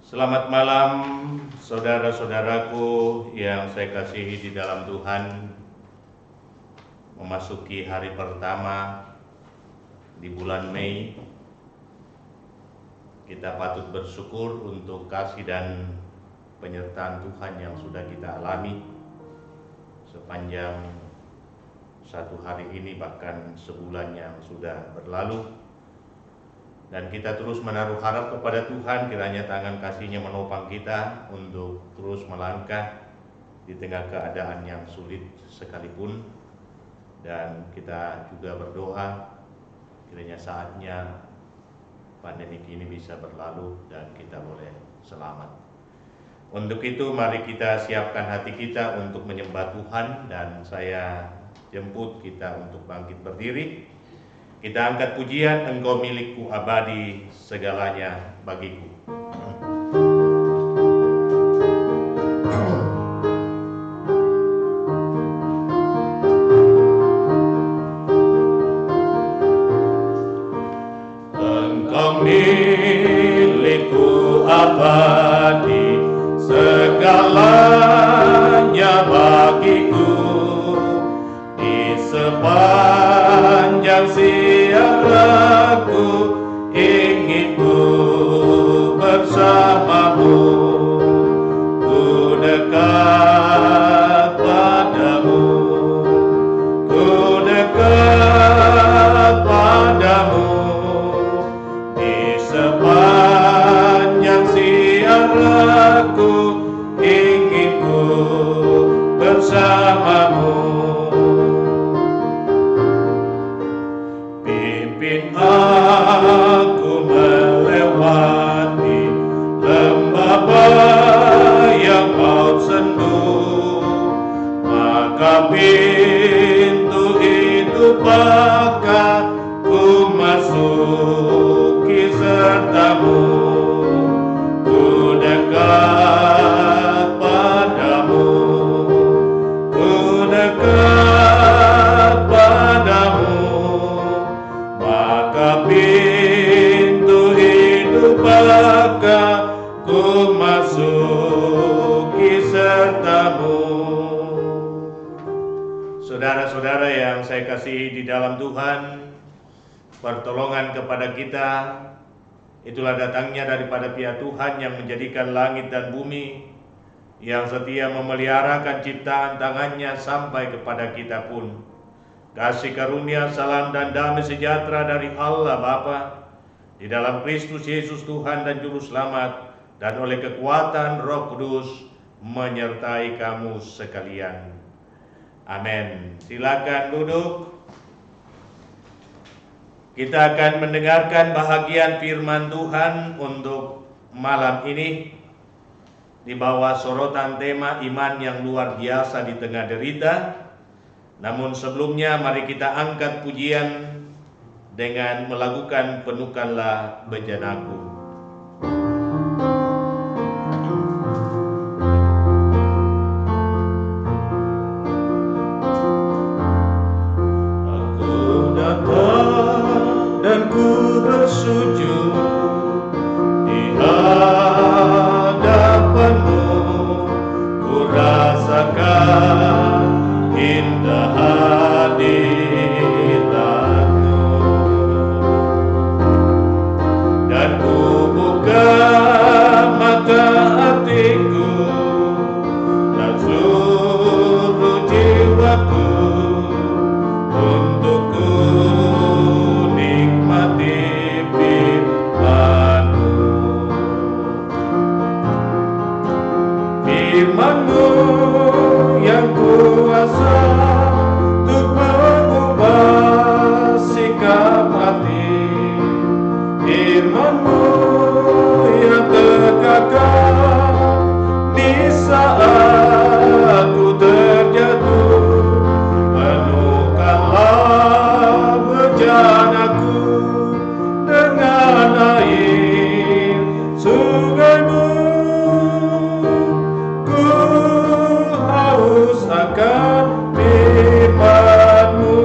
Selamat malam saudara-saudaraku yang saya kasihi di dalam Tuhan. Memasuki hari pertama di bulan Mei, kita patut bersyukur untuk kasih dan penyertaan Tuhan yang sudah kita alami sepanjang satu hari ini, bahkan sebulan yang sudah berlalu. Dan kita terus menaruh harap kepada Tuhan, kiranya tangan kasih-Nya menopang kita untuk terus melangkah di tengah keadaan yang sulit sekalipun. Dan kita juga berdoa, kiranya saatnya pandemi ini bisa berlalu dan kita boleh selamat. Untuk itu mari kita siapkan hati kita untuk menyembah Tuhan, dan saya jemput kita untuk bangkit berdiri. Kita angkat pujian, Engkau milikku abadi, segalanya bagiku. Engkau milikku abadi, segalanya bagiku. Di sepanjang siaraku ingin ku bersamamu, ku dekat padamu, ku dekat padamu. Di sepanjang siaraku ingin ku bersamamu. Pimpin aku melewati lembah yang maut sendu, maka pintu hidup akan ku masuki sertamu, ku dekat padamu, ku dekat padamu. Maka pintu hidup akan ku masuki sertamu. Saudara-saudara yang saya kasihi di dalam Tuhan, pertolongan kepada kita itulah datangnya daripada pihak Tuhan yang menjadikan langit dan bumi, yang setia memeliharakan ciptaan tangannya sampai kepada kita pun. Kasih karunia, salam dan damai sejahtera dari Allah Bapa di dalam Kristus Yesus Tuhan dan Juru Selamat, dan oleh kekuatan Roh Kudus menyertai kamu sekalian. Amin. Silakan duduk. Kita akan mendengarkan bahagian firman Tuhan untuk malam ini di bawah sorotan tema iman yang luar biasa di tengah derita. Namun sebelumnya mari kita angkat pujian dengan melakukan penukanlah bejanaku. Aku datang dan ku bersujud di hadapanmu, ku rasakan indah hadiratmu, dan ku buka mata hatiku dan seluruh jiwaku untuk ku nikmati firman-Mu. Firman-Mu yang kuasa untuk mengubah sikap hati, firman-Mu yang terkakar di saat ku terjatuh. Penuhkanlah bejanaku dengan air sungai-Mu, ku haus akan firman-Mu.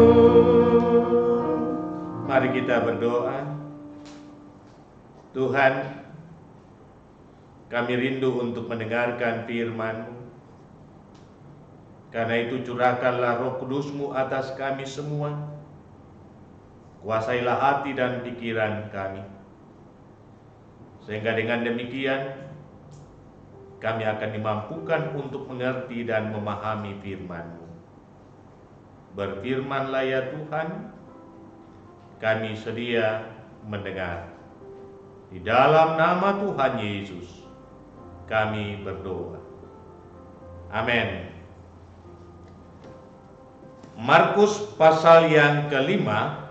Mari kita berdoa. Tuhan, Kami rindu untuk mendengarkan firman-Mu. Karena itu curahkanlah Roh Kudus-Mu atas kami semua. Kuasailah hati dan pikiran kami. Sehingga dengan demikian kami akan dimampukan untuk mengerti dan memahami firman-Mu. Berfirmanlah ya Tuhan, kami sedia mendengar. Di dalam nama Tuhan Yesus kami berdoa. Amin. Markus pasal yang kelima,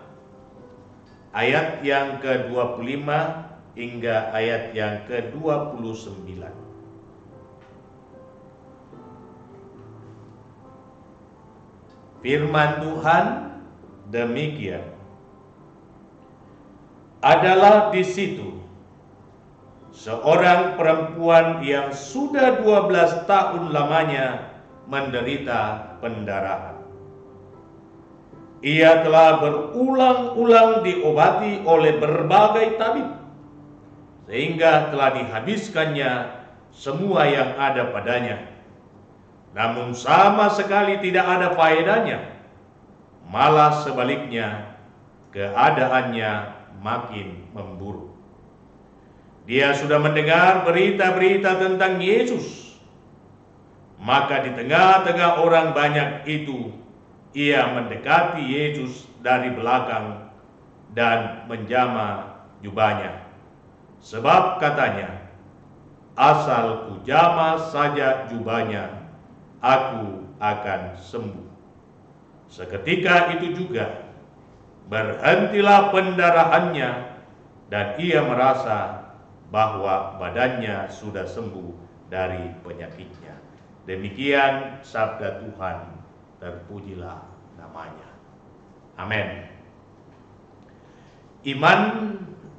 ayat yang ke-25 hingga ayat yang ke-29. Firman Tuhan demikian. Adalah di situ seorang perempuan yang sudah 12 tahun lamanya menderita pendarahan. Ia telah berulang-ulang diobati oleh berbagai tabib, sehingga telah dihabiskannya semua yang ada padanya. Namun sama sekali tidak ada faedahnya, malah sebaliknya keadaannya makin memburuk. Dia sudah mendengar berita-berita tentang Yesus, maka di tengah-tengah orang banyak itu, ia mendekati Yesus dari belakang dan menjamah jubahnya. Sebab katanya, asal ku jamah saja jubahnya, aku akan sembuh. Seketika itu juga berhentilah pendarahannya dan ia merasa bahwa badannya sudah sembuh dari penyakitnya. Demikian sabda Tuhan, terpujilah namanya. Amin. Iman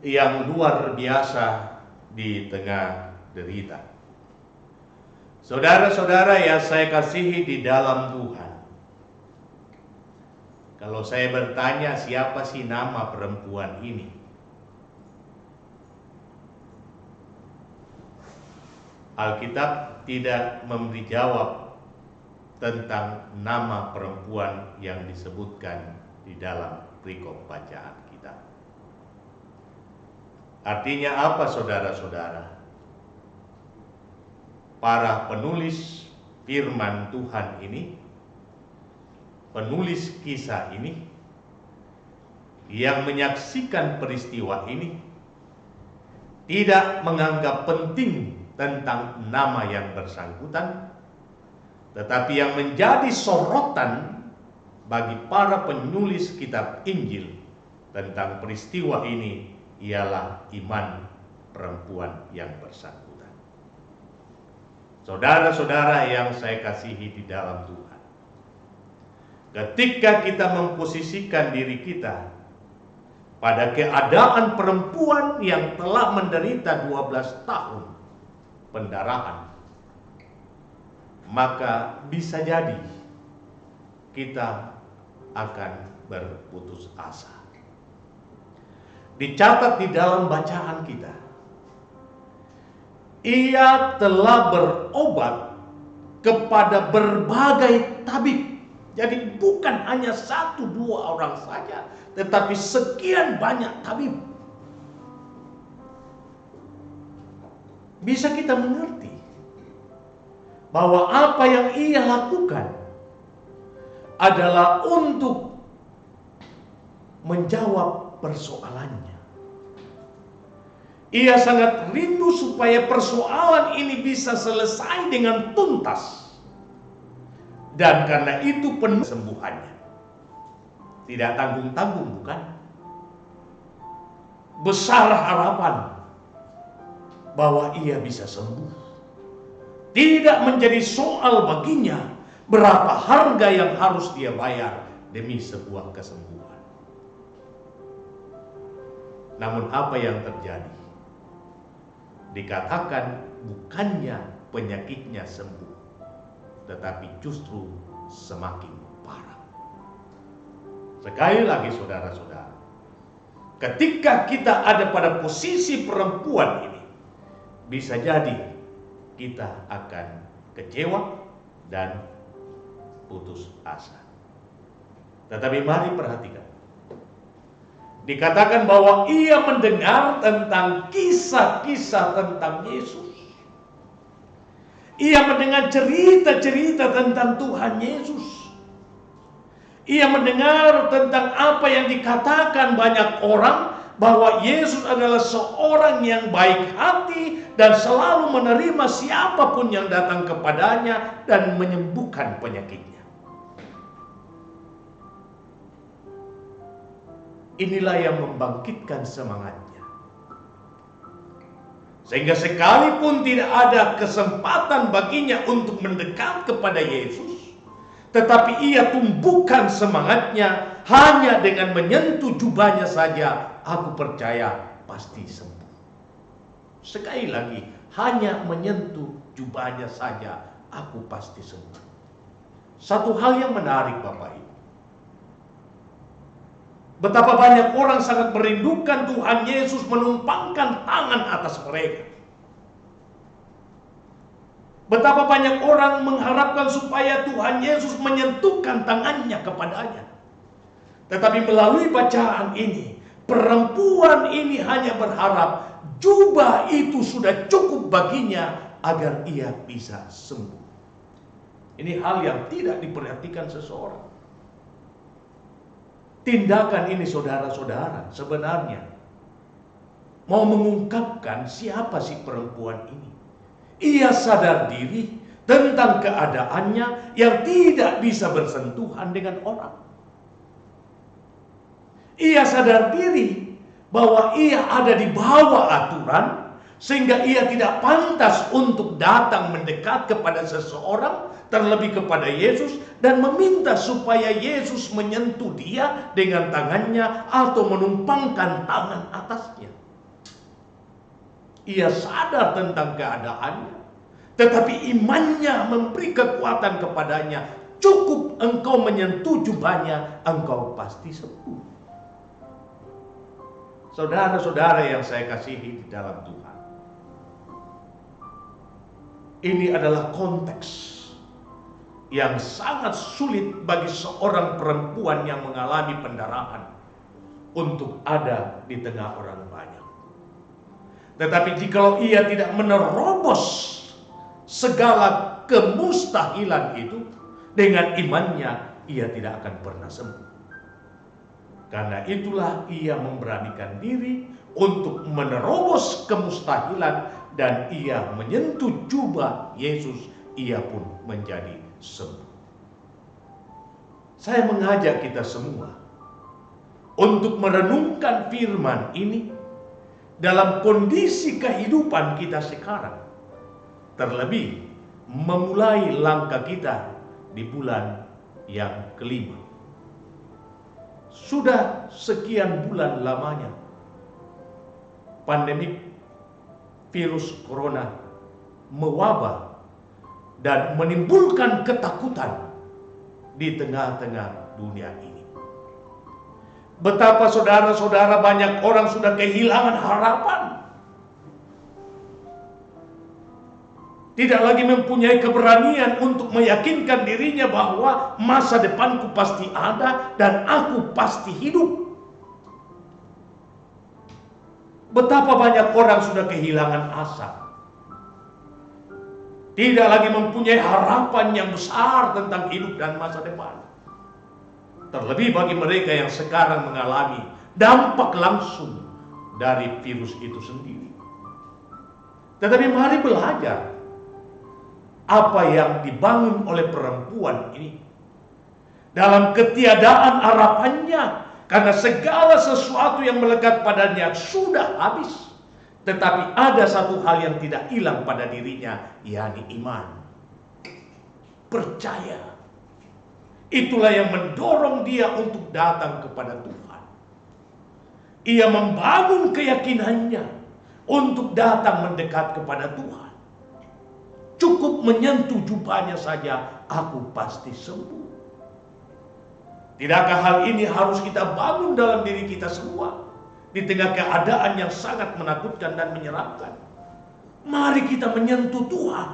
yang luar biasa di tengah derita. Saudara-saudara yang saya kasihi di dalam Tuhan, kalau saya bertanya siapa sih nama perempuan ini, Alkitab tidak memberi jawab tentang nama perempuan yang disebutkan di dalam perikop bacaan kita. Artinya apa saudara-saudara? Para penulis firman Tuhan ini, penulis kisah ini, yang menyaksikan peristiwa ini, tidak menganggap penting tentang nama yang bersangkutan, tetapi yang menjadi sorotan bagi para penulis kitab Injil tentang peristiwa ini ialah iman perempuan yang bersangkutan. Saudara-saudara yang saya kasihi di dalam Tuhan, ketika kita memposisikan diri kita pada keadaan perempuan yang telah menderita 12 tahun pendarahan, maka bisa jadi kita akan berputus asa. Dicatat di dalam bacaan kita, ia telah berobat kepada berbagai tabib. Jadi bukan hanya 1-2 orang saja, tetapi sekian banyak tabib. Bisa kita mengerti bahwa apa yang ia lakukan adalah untuk menjawab persoalannya. Ia sangat rindu supaya persoalan ini bisa selesai dengan tuntas. Dan karena itu penuh kesembuhannya. Tidak tanggung-tanggung, bukan? Besar harapan bahwa ia bisa sembuh. Tidak menjadi soal baginya berapa harga yang harus dia bayar demi sebuah kesembuhan. Namun apa yang terjadi? Dikatakan bukannya penyakitnya sembuh, tetapi justru semakin parah. Sekali lagi saudara-saudara, ketika kita ada pada posisi perempuan ini, bisa jadi kita akan kecewa dan putus asa. Tetapi mari perhatikan. Dikatakan bahwa ia mendengar tentang kisah-kisah tentang Yesus. Ia mendengar cerita-cerita tentang Tuhan Yesus. Ia mendengar tentang apa yang dikatakan banyak orang, bahwa Yesus adalah seorang yang baik hati dan selalu menerima siapapun yang datang kepadanya dan menyembuhkan penyakitnya. Inilah yang membangkitkan semangatnya. Sehingga sekalipun tidak ada kesempatan baginya untuk mendekat kepada Yesus, tetapi ia tumbuhkan semangatnya hanya dengan menyentuh jubahnya saja. Aku percaya pasti sembuh. Sekali lagi, hanya menyentuh jubahnya saja, aku pasti sembuh. Satu hal yang menarik Bapak Ibu. Betapa banyak orang sangat merindukan Tuhan Yesus menumpangkan tangan atas mereka. Betapa banyak orang mengharapkan supaya Tuhan Yesus menyentuhkan tangannya kepadanya. Tetapi melalui bacaan ini, perempuan ini hanya berharap jubah itu sudah cukup baginya agar ia bisa sembuh. Ini hal yang tidak diperhatikan seseorang. Tindakan ini saudara-saudara sebenarnya mau mengungkapkan siapa si perempuan ini. Ia sadar diri tentang keadaannya yang tidak bisa bersentuhan dengan orang. Ia sadar diri bahwa ia ada di bawah aturan, sehingga ia tidak pantas untuk datang mendekat kepada seseorang, terlebih kepada Yesus, dan meminta supaya Yesus menyentuh dia dengan tangannya atau menumpangkan tangan atasnya. Ia sadar tentang keadaannya, tetapi imannya memberi kekuatan kepadanya. Cukup engkau menyentuh jubahnya, engkau pasti sembuh. Saudara-saudara yang saya kasihi di dalam Tuhan, ini adalah konteks yang sangat sulit bagi seorang perempuan yang mengalami pendarahan untuk ada di tengah orang banyak. Tetapi jikalau ia tidak menerobos segala kemustahilan itu dengan imannya, ia tidak akan pernah sembuh. Karena itulah ia memberanikan diri untuk menerobos kemustahilan dan ia menyentuh jubah Yesus, ia pun menjadi sembuh. Saya mengajak kita semua untuk merenungkan firman ini dalam kondisi kehidupan kita sekarang. Terlebih memulai langkah kita di bulan yang kelima. Sudah sekian bulan lamanya pandemi virus corona mewabah dan menimbulkan ketakutan di tengah-tengah dunia ini. Betapa saudara-saudara banyak orang sudah kehilangan harapan. Tidak lagi mempunyai keberanian untuk meyakinkan dirinya bahwa masa depanku pasti ada dan aku pasti hidup. Betapa banyak orang sudah kehilangan asa. Tidak lagi mempunyai harapan yang besar tentang hidup dan masa depan. Terlebih bagi mereka yang sekarang mengalami dampak langsung dari virus itu sendiri. Tetapi mari belajar apa yang dibangun oleh perempuan ini dalam ketiadaan harapannya, karena segala sesuatu yang melekat padanya sudah habis. Tetapi ada satu hal yang tidak hilang pada dirinya, yakni iman, percaya. Itulah yang mendorong dia untuk datang kepada Tuhan. Ia membangun keyakinannya untuk datang mendekat kepada Tuhan. Cukup menyentuh jubahnya saja, aku pasti sembuh. Tidakkah hal ini harus kita bangun dalam diri kita semua di tengah keadaan yang sangat menakutkan dan menyeramkan? Mari kita menyentuh Tuhan.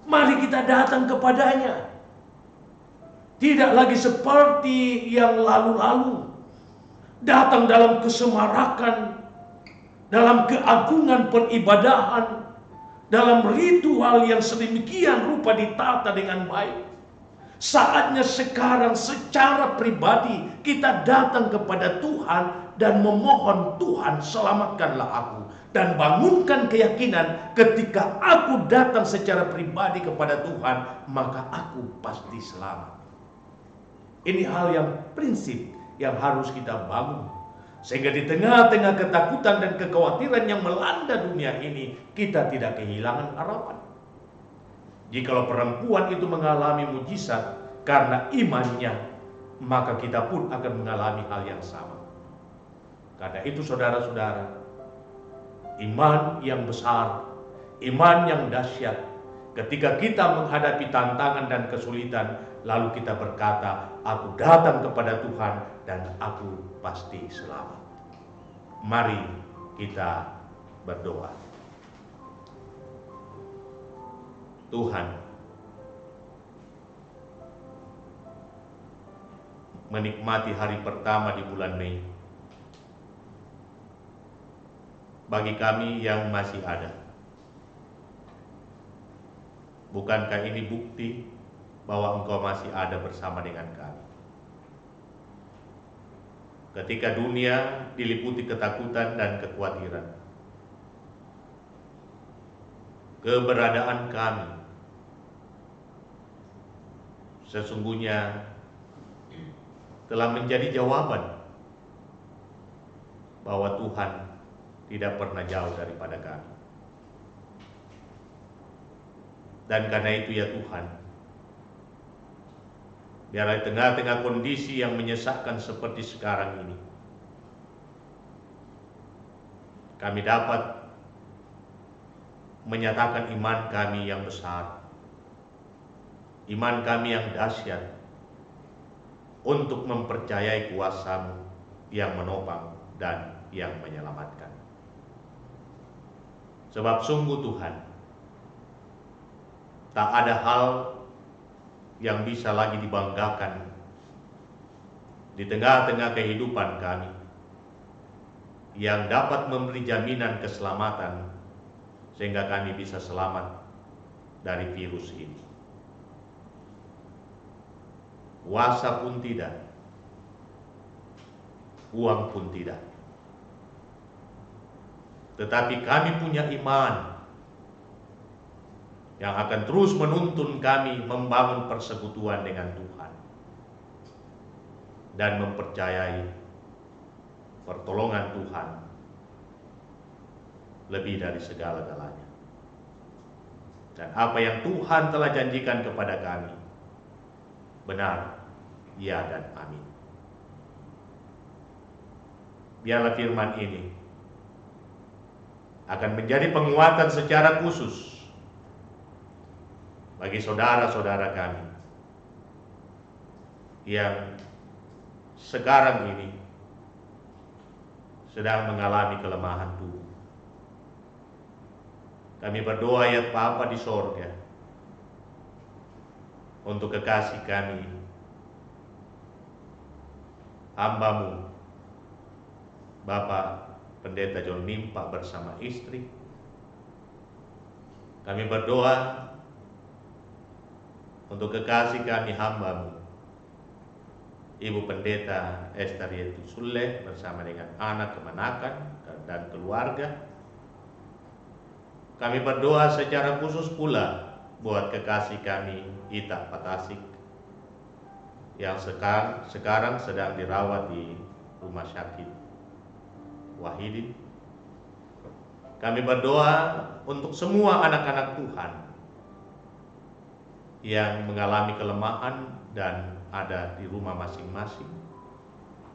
Mari kita datang kepadanya. Tidak lagi seperti yang lalu-lalu. Datang dalam kesemarakan, dalam keagungan peribadahan, dalam ritual yang sedemikian rupa ditata dengan baik. Saatnya sekarang secara pribadi kita datang kepada Tuhan dan memohon, Tuhan selamatkanlah aku. Dan bangunkan keyakinan ketika aku datang secara pribadi kepada Tuhan, maka aku pasti selamat. Ini hal yang prinsip yang harus kita bangun. Sehingga di tengah-tengah ketakutan dan kekhawatiran yang melanda dunia ini, kita tidak kehilangan harapan. Jikalau perempuan itu mengalami mujizat karena imannya, maka kita pun akan mengalami hal yang sama. Karena itu saudara-saudara, iman yang besar, iman yang dahsyat, ketika kita menghadapi tantangan dan kesulitan, lalu kita berkata, aku datang kepada Tuhan dan aku pasti selamat. Mari kita berdoa. Tuhan, menikmati hari pertama di bulan Mei. Bagi kami yang masih ada, bukankah ini bukti bahwa Engkau masih ada bersama dengan kami? Ketika dunia diliputi ketakutan dan kekhawatiran, keberadaan kami sesungguhnya telah menjadi jawaban bahwa Tuhan tidak pernah jauh daripada kami. Dan karena itu ya Tuhan, biarlah di tengah-tengah kondisi yang menyesakkan seperti sekarang ini, kami dapat menyatakan iman kami yang besar, iman kami yang dahsyat, untuk mempercayai kuasa-Mu yang menopang dan yang menyelamatkan. Sebab sungguh Tuhan, tak ada hal yang bisa lagi dibanggakan di tengah-tengah kehidupan kami yang dapat memberi jaminan keselamatan sehingga kami bisa selamat dari virus ini. Kuasa pun tidak, uang pun tidak. Tetapi kami punya iman yang akan terus menuntun kami membangun persekutuan dengan Tuhan dan mempercayai pertolongan Tuhan lebih dari segala-galanya. Dan apa yang Tuhan telah janjikan kepada kami benar, ya dan amin. Biarlah firman ini akan menjadi penguatan secara khusus bagi saudara-saudara kami yang sekarang ini sedang mengalami kelemahan tubuh. Kami berdoa ya Bapa di sorga untuk kekasih kami, hamba-Mu Bapak Pendeta John Mimpa bersama istri. Kami berdoa untuk kekasih kami, hamba-Mu Ibu Pendeta Esther Yetu Sule bersama dengan anak, kemenakan dan keluarga. Kami berdoa secara khusus pula buat kekasih kami Ita Patasik yang sekarang sedang dirawat di rumah sakit Wahidin. Kami berdoa untuk semua anak-anak Tuhan yang mengalami kelemahan dan ada di rumah masing-masing.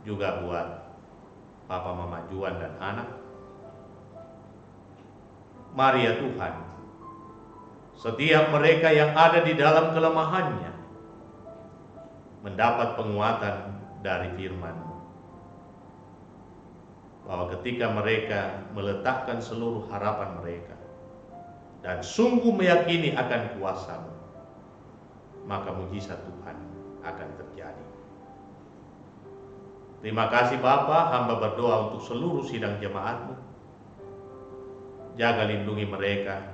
Juga buat Papa Mama Juan dan anak. Mari ya Tuhan, setiap mereka yang ada di dalam kelemahannya mendapat penguatan dari firman-Mu. bahwa ketika mereka meletakkan seluruh harapan mereka dan sungguh meyakini akan kuasa-Mu, maka mujizat Tuhan akan terjadi. Terima kasih Bapa, hamba berdoa untuk seluruh sidang jemaat-Mu. Jaga lindungi mereka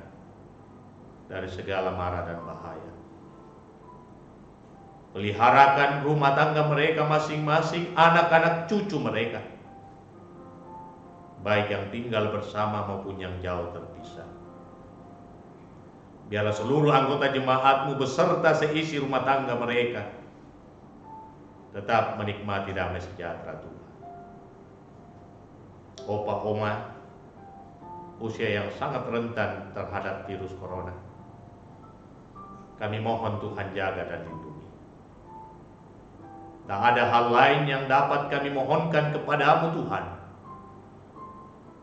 dari segala mara dan bahaya. Peliharakan rumah tangga mereka masing-masing, anak-anak cucu mereka, baik yang tinggal bersama maupun yang jauh terpisah. Biarlah seluruh anggota jemaat-Mu beserta seisi rumah tangga mereka tetap menikmati damai sejahtera Tuhan. Opa Oma usia yang sangat rentan terhadap virus corona, kami mohon Tuhan jaga dan lindungi. Tak ada hal lain yang dapat kami mohonkan kepada-Mu Tuhan,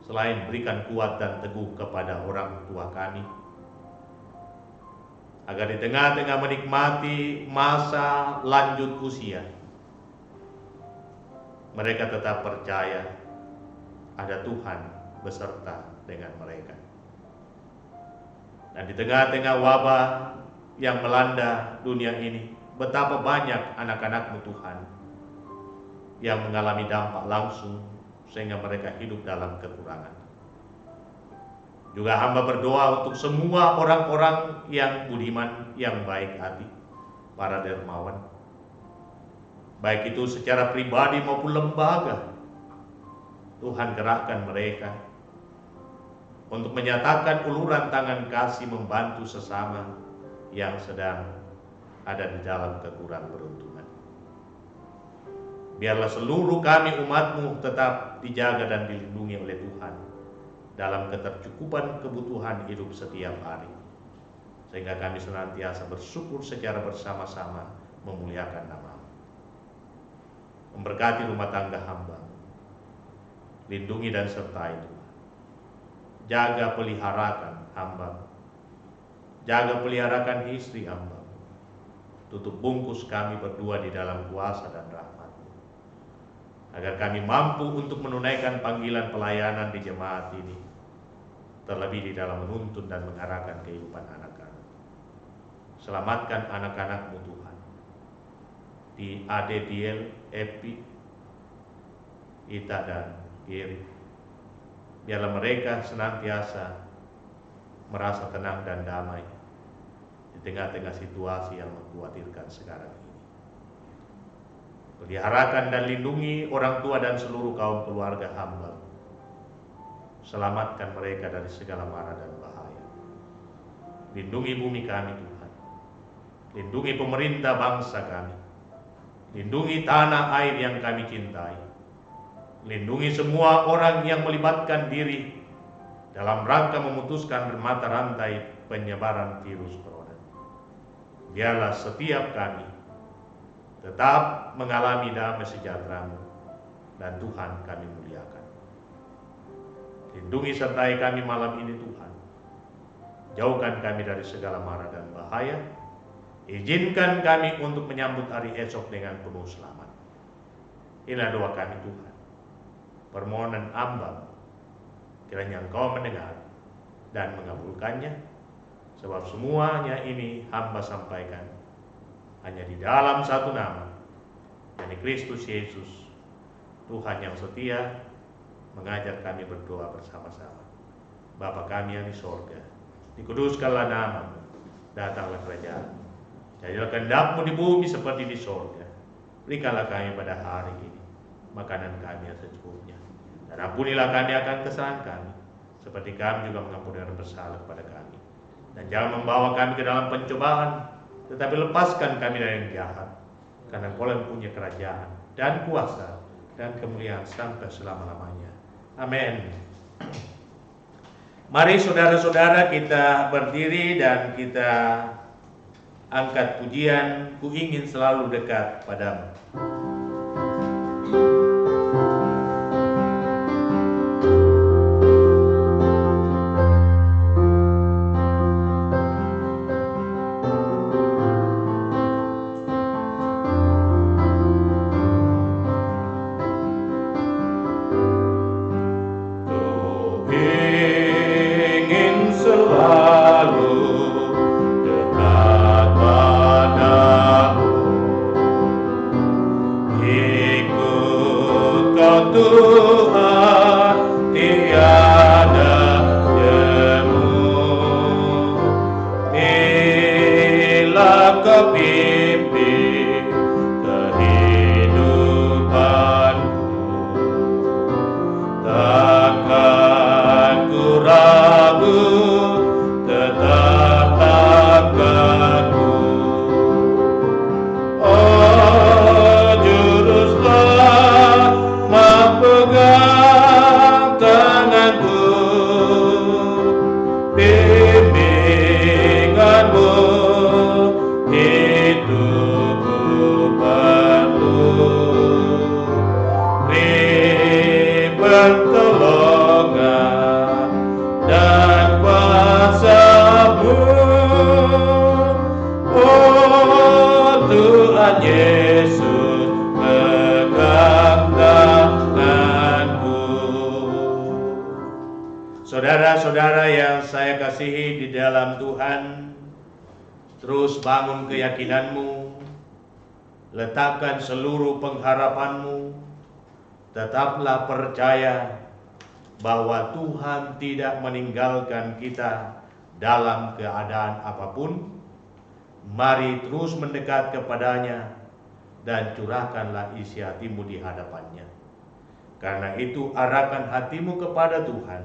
selain berikan kuat dan teguh kepada orang tua kami, agar di tengah-tengah menikmati masa lanjut usia, mereka tetap percaya ada Tuhan beserta dengan mereka. Dan di tengah-tengah wabah yang melanda dunia ini, betapa banyak anak-anak-Mu Tuhan yang mengalami dampak langsung sehingga mereka hidup dalam kekurangan. Juga hamba berdoa untuk semua orang-orang yang budiman, yang baik hati, para dermawan, baik itu secara pribadi maupun lembaga. Tuhan gerakkan mereka untuk menyatakan uluran tangan kasih membantu sesama yang sedang ada di dalam kekurangan beruntungan. Biarlah seluruh kami umat-Mu tetap dijaga dan dilindungi oleh Tuhan dalam ketercukupan kebutuhan hidup setiap hari, sehingga kami senantiasa bersyukur secara bersama-sama memuliakan nama-Mu. Memberkati rumah tangga hamba, lindungi dan sertai Tuhan. Jaga peliharakan hamba, jaga peliharakan istri hamba. Tutup bungkus kami berdua di dalam kuasa dan rahmat-Mu, agar kami mampu untuk menunaikan panggilan pelayanan di jemaat ini, terlebih di dalam menuntun dan mengarahkan kehidupan anak-anak. Selamatkan anak-anak-Mu Tuhan, di ADDL, Epi, Ita dan Giri. Biarlah mereka senantiasa merasa tenang dan damai di tengah-tengah situasi yang mengkhawatirkan sekarang ini. Peliharakan dan lindungi orang tua dan seluruh kaum keluarga hamba. Selamatkan mereka dari segala mara dan bahaya. Lindungi bumi kami Tuhan. Lindungi pemerintah bangsa kami. Lindungi tanah air yang kami cintai. Lindungi semua orang yang melibatkan diri dalam rangka memutuskan mata rantai penyebaran virus corona. Biarlah setiap kami tetap mengalami damai sejahtera-Mu dan Tuhan kami muliakan. Lindungi sertai kami malam ini Tuhan. Jauhkan kami dari segala mara dan bahaya. Izinkan kami untuk menyambut hari esok dengan penuh selamat. Inilah doa kami Tuhan. Permohonan hamba, kiranya Engkau mendengar dan mengabulkannya, sebab semuanya ini hamba sampaikan hanya di dalam satu nama, yakni Kristus Yesus, Tuhan yang setia, mengajar kami berdoa bersama-sama. Bapa kami yang di sorga, dikuduskanlah nama-Mu, datanglah kerajaan-Mu, jadilah kehendak-Mu di bumi seperti di sorga. Berikanlah kami pada hari ini makanan kami yang secukupnya, dan ampunilah kami akan kesalahan kami, seperti kami juga mengampuni orang bersalah kepada kami. Dan jangan membawa kami ke dalam pencobaan, tetapi lepaskan kami dari yang jahat, karena Engkau yang punya kerajaan dan kuasa dan kemuliaan sampai selama-lamanya. Amin. Mari saudara-saudara kita berdiri dan kita angkat pujian, Ku ingin selalu dekat padamu. Tuhan, tiada jemu. Bila Kau pimpin kehidupanku, takkan ku ragu, tetap takkanku. Oh Juru Selamat, pegang tanganku, bimbingan-Mu itu ku perlu. Beri pertolongan dan kuasa-Mu, oh Tuhan Yesus, pegang tanganku. Saudara-saudara yang saya kasihi di dalam Tuhan, terus bangun keyakinanmu, letakkan seluruh pengharapanmu, tetaplah percaya bahwa Tuhan tidak meninggalkan kita dalam keadaan apapun. Mari terus mendekat kepadanya dan curahkanlah isi hatimu di hadapannya. Karena itu arahkan hatimu kepada Tuhan,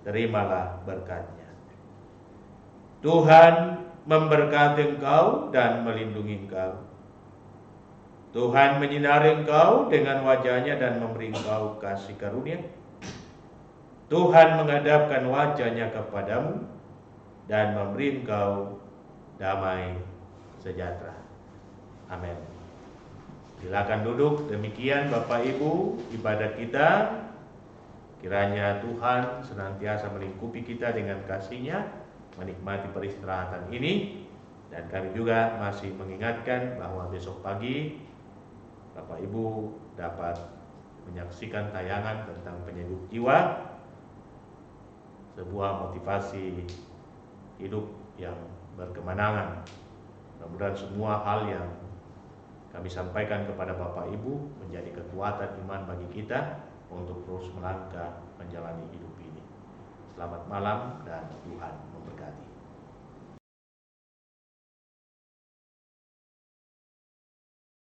terimalah berkat-Nya. Tuhan memberkati engkau dan melindungi engkau. Tuhan menyinari engkau dengan wajah-Nya dan memberi engkau kasih karunia. Tuhan menghadapkan wajah-Nya kepadamu dan memberi engkau damai sejahtera. Amin. Silakan duduk. Demikian Bapak Ibu ibadat kita. Kiranya Tuhan senantiasa melingkupi kita dengan kasih-Nya, menikmati peristirahatan ini. Dan kami juga masih mengingatkan bahwa besok pagi Bapak Ibu dapat menyaksikan tayangan tentang penyejuk jiwa, sebuah motivasi hidup yang berkemenangan. Mudah-mudahan semua hal yang kami sampaikan kepada Bapak Ibu menjadi kekuatan iman bagi kita untuk terus melangkah menjalani hidup ini. Selamat malam dan Tuhan memberkati.